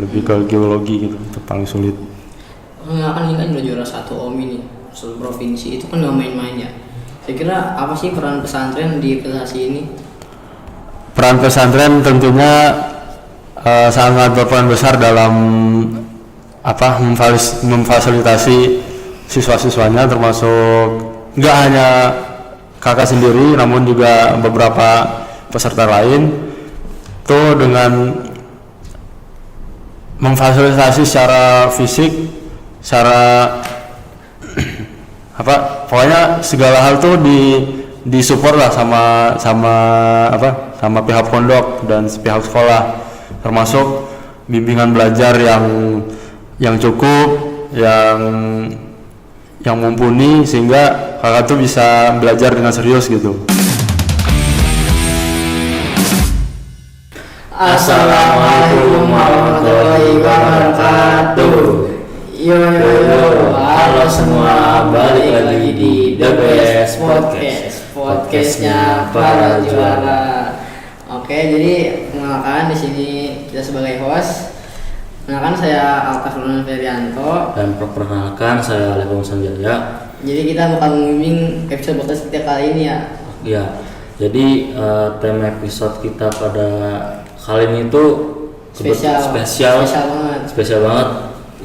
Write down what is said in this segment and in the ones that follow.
lebih ke geologi gitu, itu paling sulit. Kan ini kan udah juara 1 OMI nih seluruh provinsi, itu kan nggak main-main ya. Saya kira apa sih peran pesantren di prestasi ini? Peran pesantren tentunya sangat berperan besar dalam memfasilitasi siswa-siswanya, termasuk nggak hanya kakak sendiri namun juga beberapa peserta lain tuh, dengan memfasilitasi secara fisik, secara pokoknya segala hal tuh disupport lah sama pihak pondok dan pihak sekolah, termasuk bimbingan belajar yang cukup, yang mumpuni, sehingga kakak tuh bisa belajar dengan serius gitu. Assalamualaikum warahmatullahi wabarakatuh. Yo, halo semua, balik lagi di The Best Podcastnya para juara. Oke, jadi mengenalkan di sini kita sebagai host. Mengenalkan saya Altaf Ronan Ferianto. Dan perkenalkan saya Alefon Sanjaya. Jadi kita bakal membimbing episode podcast kita kali ini ya. Ya, jadi tema episode kita pada kali ini itu spesial banget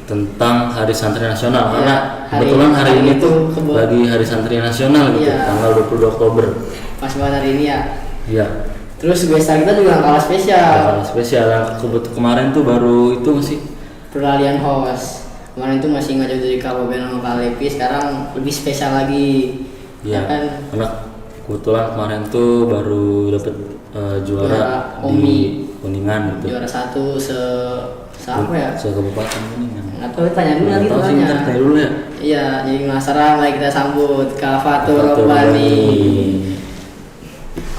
tentang Hari Santri Nasional, karena kebetulan hari ini tuh lagi Hari Santri Nasional gitu, tanggal 22 Oktober. Pas banget hari ini ya. Iya. Terus biasa kita juga kalah spesial. Kemarin tuh baru itu masih peralihan host. Kemarin tuh masih ngajak dari Kabupaten sama Kalepi, sekarang lebih spesial lagi. Iya. Kan? Karena kebetulan kemarin tuh baru dapet juara OMI di Kuningan gitu. Juara 1 se-kabupaten Kuningan. Atau tanya dulu lagi tanya dulu ya. Iya, jadi penasaran, mari kita sambut Kak Fatur Robbani.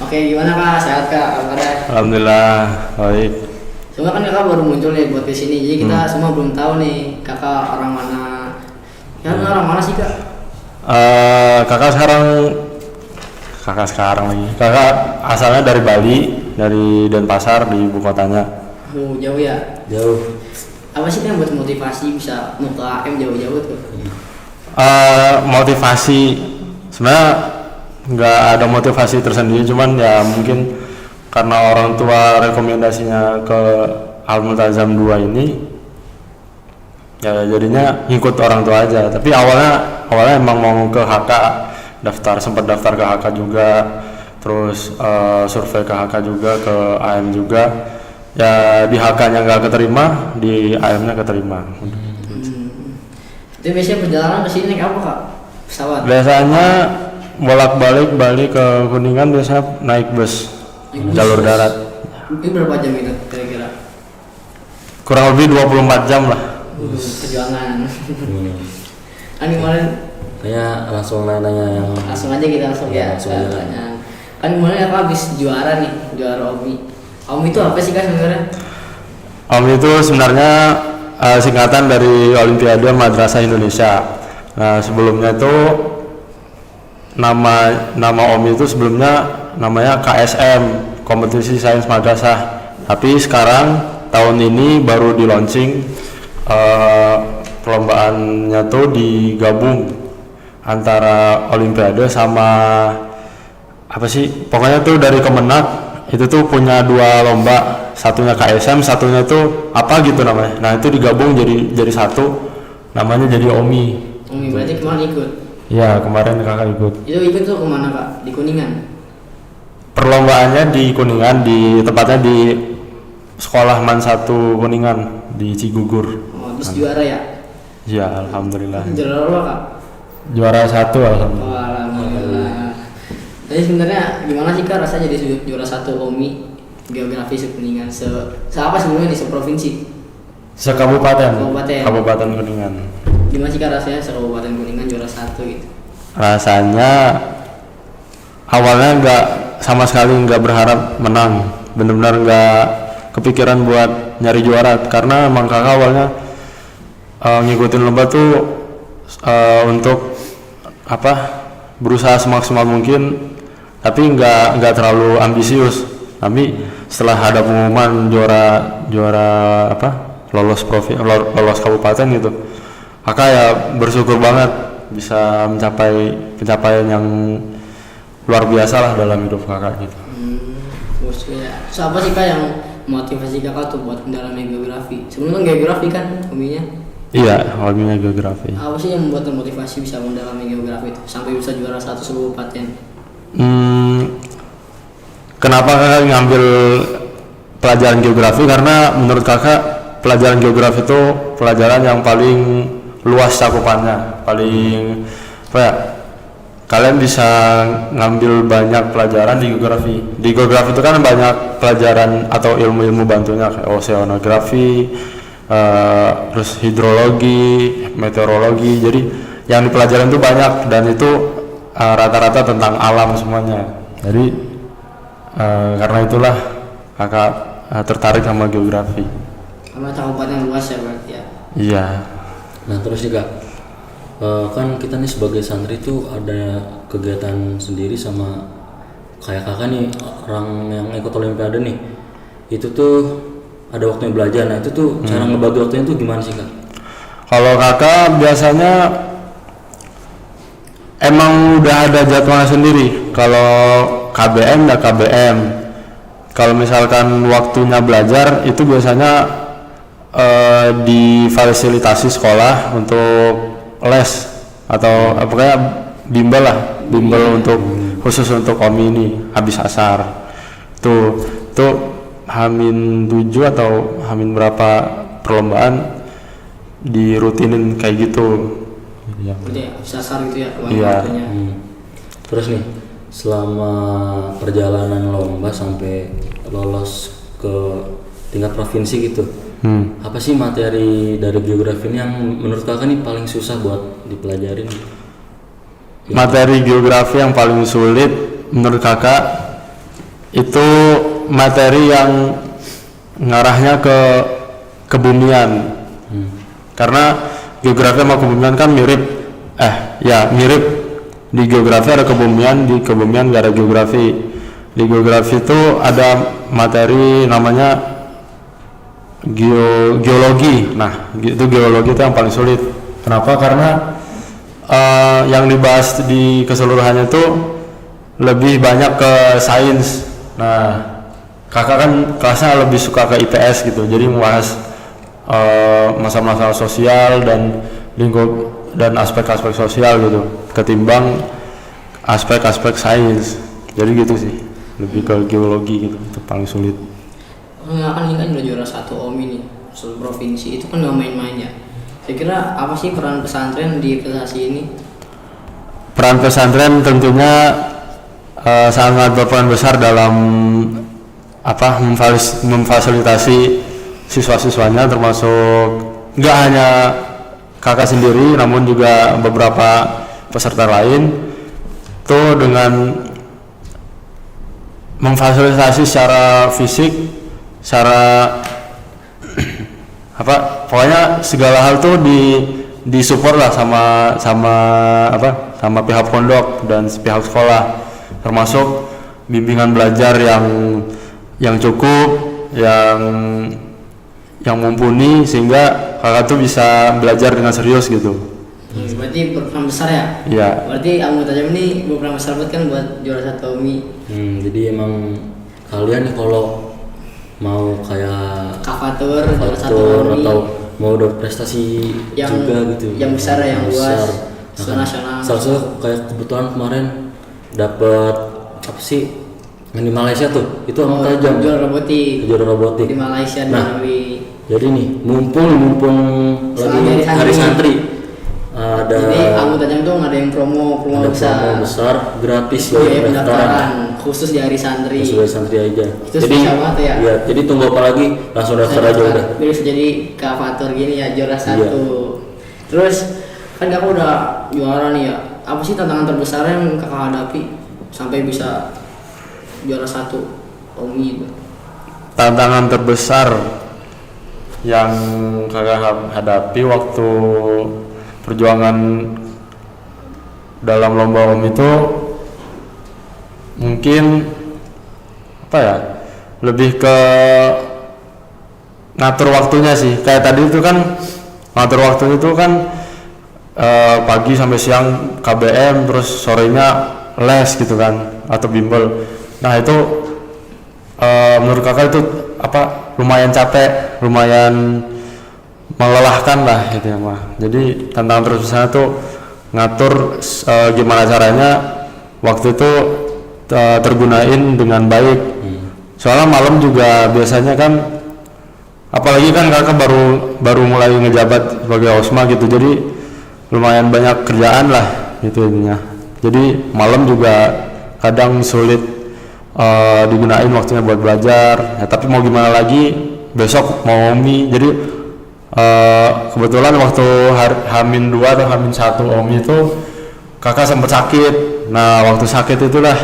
Oke, gimana Kak? Sehat Kak? Kabarnya? Alhamdulillah baik. Cuma kan Kakak baru muncul nih buat di sini, jadi kita semua belum tahu nih Kakak orang mana. Orang mana sih Kak? Kakak asalnya dari Bali, dari Denpasar, di ibu kotanya. Jauh ya? Jauh. Apa sih yang buat motivasi bisa mau ke AM jauh-jauh tuh? Motivasi sebenarnya nggak ada motivasi tersendiri, cuman ya mungkin karena orang tua rekomendasinya ke Al Multazam 2 ini, ya jadinya ngikut orang tua aja. Tapi awalnya emang mau ke HK, sempat daftar ke HK juga, terus survei ke HK juga, ke AM juga. Ya di HK-nya nggak keterima, di AM-nya keterima. Itu biasanya perjalanan ke sini naik apa Kak? Pesawat? Biasanya bolak-balik Bali ke Kuningan, biasanya naik bus jalur darat. Itu berapa jam itu kira-kira? Kurang lebih 24 jam lah. Perjuangan. Kan kemarin Kayak langsung nanya yang langsung aja kita langsung tanya. Kan kemarin Kakak habis juara nih, juara OMI. OMI itu apa sih Kak sebenarnya? OMI itu sebenarnya singkatan dari Olimpiade Madrasah Indonesia. Nah, sebelumnya itu nama OMI itu sebelumnya namanya KSM, Kompetisi Sains Madrasah. Tapi sekarang tahun ini baru di launching, perlombaannya tuh digabung antara Olimpiade sama pokoknya tuh dari Kemenak itu tuh punya 2 lomba, satunya KSM, satunya tuh apa gitu namanya. Nah itu digabung jadi satu, namanya jadi OMI. OMI berarti kemarin ikut? Ya kemarin kakak ikut. Itu ikut tuh kemana Kak? Di Kuningan? Perlombaannya di Kuningan, tepatnya di Sekolah Man 1 Kuningan di Cigugur. Oh, terus juara ya? Ya alhamdulillah. Juara apa Kak? Juara 1 alhamdulillah. Oh, alhamdulillah. Jadi sebenarnya gimana sih Kak rasanya jadi juara 1 OMI Geografi Kuningan? Apa sebelumnya nih, seprovinsi? Kabupaten Kuningan. Gimana sih Kak rasanya Kabupaten Kuningan juara 1 gitu? Rasanya awalnya sama sekali nggak berharap menang, benar-benar nggak kepikiran buat nyari juara, karena emang kakak awalnya ngikutin lomba tuh untuk berusaha semaksimal mungkin, tapi nggak terlalu ambisius. Tapi setelah ada pengumuman juara lolos kabupaten gitu. Kakak ya bersyukur banget bisa mencapai pencapaian yang luar biasa lah dalam hidup kakak gitu. Terus ya, so, apa sih kak yang motivasi kakak tuh buat mendalami geografi? Sebenarnya geografi kan hobinya? Iya, hobinya geografi. Apa sih yang membuat termotivasi bisa mendalami geografi itu sampai bisa juara 1 kabupaten? Kenapa kakak ngambil pelajaran geografi? Karena menurut kakak pelajaran geografi itu pelajaran yang paling luas cakupannya, paling apa ya? Kalian bisa ngambil banyak pelajaran di geografi. Di geografi itu kan banyak pelajaran atau ilmu-ilmu bantunya kayak oceanografi, terus hidrologi, meteorologi. Jadi yang dipelajarin itu banyak dan itu rata-rata tentang alam semuanya. Jadi karena itulah kakak tertarik sama geografi. Karena cakupannya luas ya berarti ya? Iya. Nah terus juga kan kita nih sebagai santri tuh ada kegiatan sendiri sama kayak kakak nih orang yang ikut olimpiade nih, itu tuh ada waktunya belajar. Nah itu tuh cara ngebagi waktunya tuh gimana sih kak? Kalau kakak biasanya emang udah ada jadwalnya sendiri. Kalau KBM ya KBM. Kalau misalkan waktunya belajar itu biasanya difasilitasi sekolah untuk les atau kayak bimbel lah, bimbel untuk khusus untuk OMI ini habis asar. Tuh Hamin 7 atau Hamin berapa perlombaan dirutinin kayak gitu. Ya. Berarti ya, habis asar gitu ya? Iya. Terus nih selama perjalanan lomba sampai lolos ke tingkat provinsi gitu, apa sih materi dari geografi ini yang menurut kakak nih paling susah buat dipelajarin? Materi geografi yang paling sulit menurut kakak itu materi yang ngarahnya ke kebumian. Karena geografi sama kebumian kan mirip. Mirip. Di geografi ada kebumian, di kebumian gak ada geografi. Di geografi itu ada materi namanya geologi. Nah, itu geologi itu yang paling sulit. Kenapa? Karena yang dibahas di keseluruhannya itu lebih banyak ke sains. Nah, kakak kan kelasnya lebih suka ke IPS gitu. Jadi membahas masalah-masalah sosial dan lingkup dan aspek-aspek sosial gitu, ketimbang aspek-aspek sains. Jadi gitu sih, lebih ke geologi gitu, itu paling sulit. Kan ini kan udah juara 1 OMI nih, seluruh provinsi, itu kan gak main-main ya. Saya kira apa sih peran pesantren di prestasi ini? Peran pesantren tentunya sangat berperan besar dalam memfasilitasi siswa-siswanya, termasuk nggak hanya kakak sendiri, namun juga beberapa peserta lain, tuh dengan memfasilitasi secara fisik, secara pokoknya segala hal tuh disupport lah sama pihak pondok dan pihak sekolah, termasuk bimbingan belajar yang cukup, yang mumpuni, sehingga kakak tuh bisa belajar dengan serius gitu. Berarti berperan besar ya? Iya. Berarti Amu Tajam ini berperan besar banget kan buat juara 1 OMI. Jadi emang kalian nih kalau mau kayak Kavatur juara 1 OMI atau mau udah prestasi yang, juga gitu, yang besar ya, yang luas, nasional. Salah satu kayak kebetulan kemarin dapat apa sih yang di Malaysia tuh, itu Amu Tajam juara robotik di Malaysia. Jadi nih mumpung lagi hari santri, jadi Amu Tajam tuh ngadain promo besar gratis ya, pendaftaran khusus di hari santri. Khusus hari santri aja. Itu spesial banget ya. Iya, jadi tunggu apa lagi, langsung daftar aja udah. Bisa jadi kavatur gini ya, juara 1. Iya. Terus kan kakak udah juara nih ya. Apa sih tantangan terbesar yang kakak hadapi sampai bisa juara 1 OMI itu? Tantangan terbesar yang kakak hadapi waktu perjuangan dalam lomba OMI itu mungkin lebih ke ngatur waktunya sih. Kayak tadi itu kan ngatur waktunya itu kan pagi sampai siang KBM, terus sorenya les gitu kan atau bimbel. Nah itu menurut kakak itu apa, lumayan capek, lumayan melelahkan lah gitu ya mah. Jadi tantangan terbesarnya tuh ngatur gimana caranya waktu itu tergunain dengan baik. Soalnya malam juga biasanya kan, apalagi kan kakak baru mulai ngejabat sebagai OSMA gitu, jadi lumayan banyak kerjaan lah gitu intinya. Jadi malam juga kadang sulit digunain waktunya buat belajar ya, tapi mau gimana lagi, besok mau OMI. Jadi kebetulan waktu Hamin 2 atau Hamin 1 OMI itu kakak sempat sakit. Nah waktu sakit itulah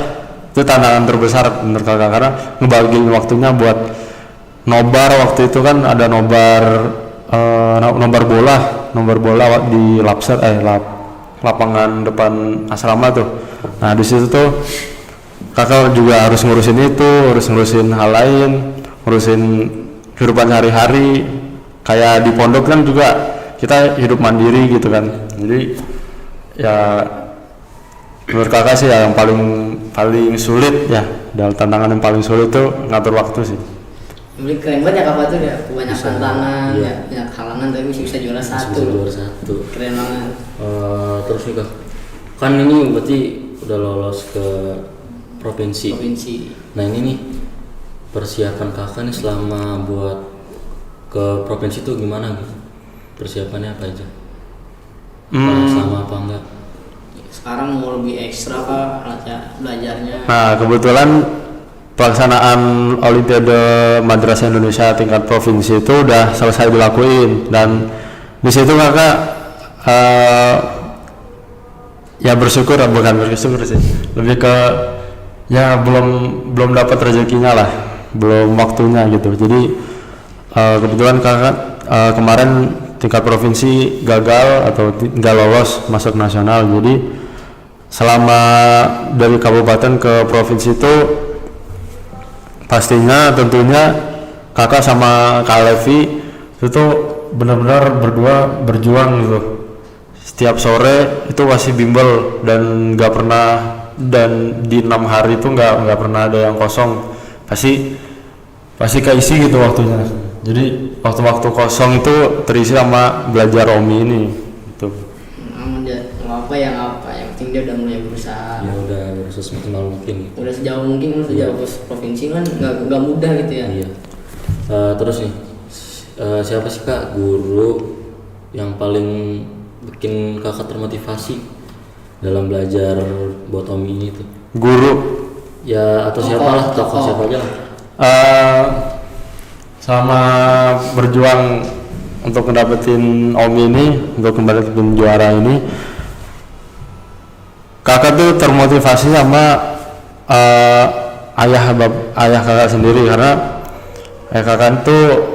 itu tantangan terbesar menurut kakak, karena ngebagiin waktunya buat nobar. Waktu itu kan ada nobar bola di lapangan depan asrama tuh. Nah di situ tuh kakak juga harus ngurusin itu, harus ngurusin hal lain, ngurusin kehidupan sehari-hari. Kayak di pondok kan juga kita hidup mandiri gitu kan. Jadi ya menurut kakak sih yang paling sulit ya, dalam tantangan yang paling sulit tuh ngatur waktu sih. Jadi keren banget ya kakak tuh ya, kebanyakan tantangan, ya, banyak halangan tapi bisa juara satu. Keren banget. Terus nih kak, kan ini berarti udah lolos ke provinsi. Nah ini nih persiapan kakak nih selama buat ke provinsi itu gimana gitu? Persiapannya apa aja? Sama apa enggak? Sekarang mau lebih ekstra kak belajarnya. Nah kebetulan pelaksanaan Olimpiade Madrasah Indonesia tingkat provinsi itu udah selesai dilakuin, dan di situ kakak ya bersyukur, bukan bersyukur sih, lebih ke ya belum dapat rezekinya lah, belum waktunya gitu. Jadi kebetulan kakak kemarin tingkat provinsi gagal atau nggak lolos masuk nasional. Jadi selama dari kabupaten ke provinsi itu pastinya tentunya kakak sama Kak Levi itu benar-benar berdua berjuang gitu. Setiap sore itu masih bimbel, dan nggak pernah, dan di 6 hari itu nggak pernah ada yang kosong, pasti keisi gitu waktunya. Jadi waktu-waktu kosong itu terisi sama belajar OMI ini gitu. Apa yang penting dia udah mulai berusaha. Ya udah berusaha semaksimal mungkin. Udah sejauh mungkin, sejauh provinsi kan nggak mudah gitu ya. Iya. Terus nih siapa sih kak guru yang paling bikin kakak termotivasi dalam belajar buat OMI ini tuh? Guru Ya atau siapa lah, tokoh siapa aja lah. Sama berjuang untuk mendapatkan OMI ini, untuk mendapatkan juara ini, kakak tuh termotivasi sama ayah kakak sendiri, karena ayah kakak tuh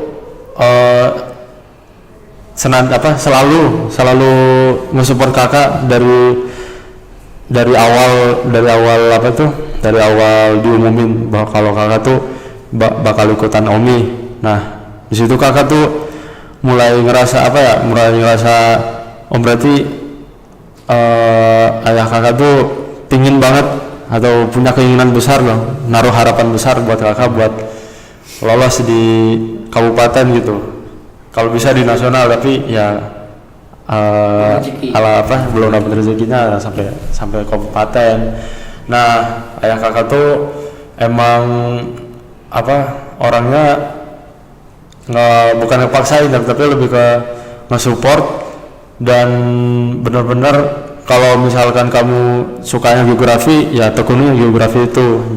selalu nge-support kakak dari awal diumumin bahwa kalau kakak tuh bakal ikutan OMI. Nah di situ kakak tuh mulai ngerasa berarti ayah kakak tuh pingin banget atau punya keinginan besar loh, naruh harapan besar buat kakak buat lolos di kabupaten gitu. Kalau bisa di nasional, tapi ya belum dapat rezekinya sampai kabupaten. Nah ayah kakak tuh emang orangnya bukan ngepaksain, tapi lebih ke nge-support, dan benar-benar kalau misalkan kamu sukanya geografi ya tekunin geografi itu,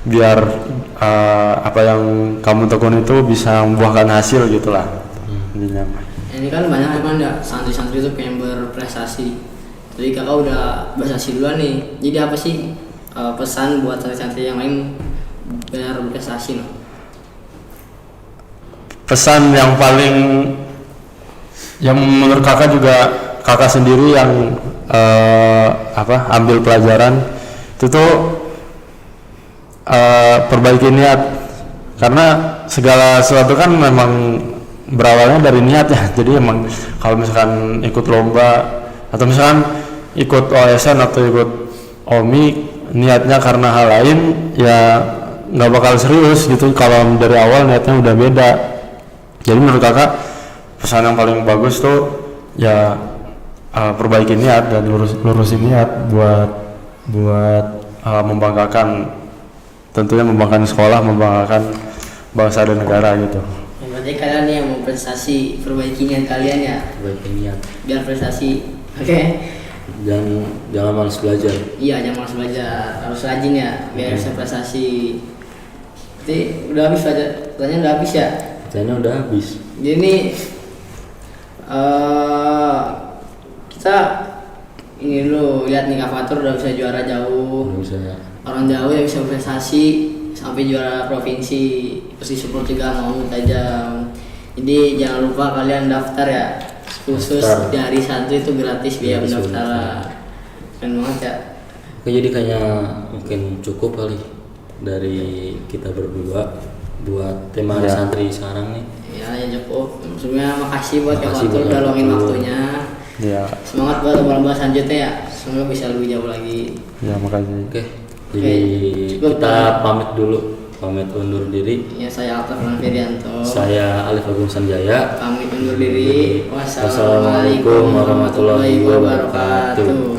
biar apa yang kamu tekun itu bisa membuahkan hasil gitulah. Ini kan banyak emang ya santri-santri itu pengen berprestasi, jadi kakak udah berprestasi duluan nih. Jadi apa sih pesan buat santri-santri yang lain biar berprestasi no? Pesan yang menurut kakak juga, kakak sendiri yang ambil pelajaran itu tuh perbaiki niat. karena segala sesuatu kan memang berawalnya dari niat ya. Jadi emang kalau misalkan ikut lomba atau misalkan ikut OSN atau ikut OMI niatnya karena hal lain ya nggak bakal serius gitu kalau dari awal niatnya udah beda. Jadi menurut kakak pesan yang paling bagus tuh ya perbaiki niat dan lurusin niat buat membanggakan, tentunya membanggakan sekolah, membanggakan bangsa dan negara gitu. Berarti kalian yang mau prestasi, perbaiki niat kalian ya. Perbaiki niat. Biar prestasi. Oke. Jangan malas belajar. Iya, jangan malas belajar, harus rajin ya biar bisa prestasi. Berarti udah habis aja, pertanyaan udah habis ya? Pertanyaannya udah habis. Jadi kita ini dulu lihat nih Kak Fatur udah bisa juara jauh. Bisa. Orang jauh yang bisa prestasi sampai juara provinsi, terus disupport juga mau tajam. Jadi jangan lupa kalian daftar ya. Khusus di hari santri itu gratis biaya pendaftaran. Keren banget ya. Oke, jadi kayaknya mungkin cukup kali dari kita berdua buat tema hari santri sekarang nih. Ya cukup. Sebelumnya makasih buat Kak Makasih Fatur udah luangin waktu. waktunya. Ya. Semangat buat lomba-lomba selanjutnya ya. Semoga bisa lebih jauh lagi. Ya makasih. Oke. Jadi cukup kita pamit dulu. Pamit undur diri. Ya saya Alta Fernanfirianto. Saya Alif Agung Sanjaya. Pamit undur diri. Wassalamualaikum warahmatullahi wabarakatuh.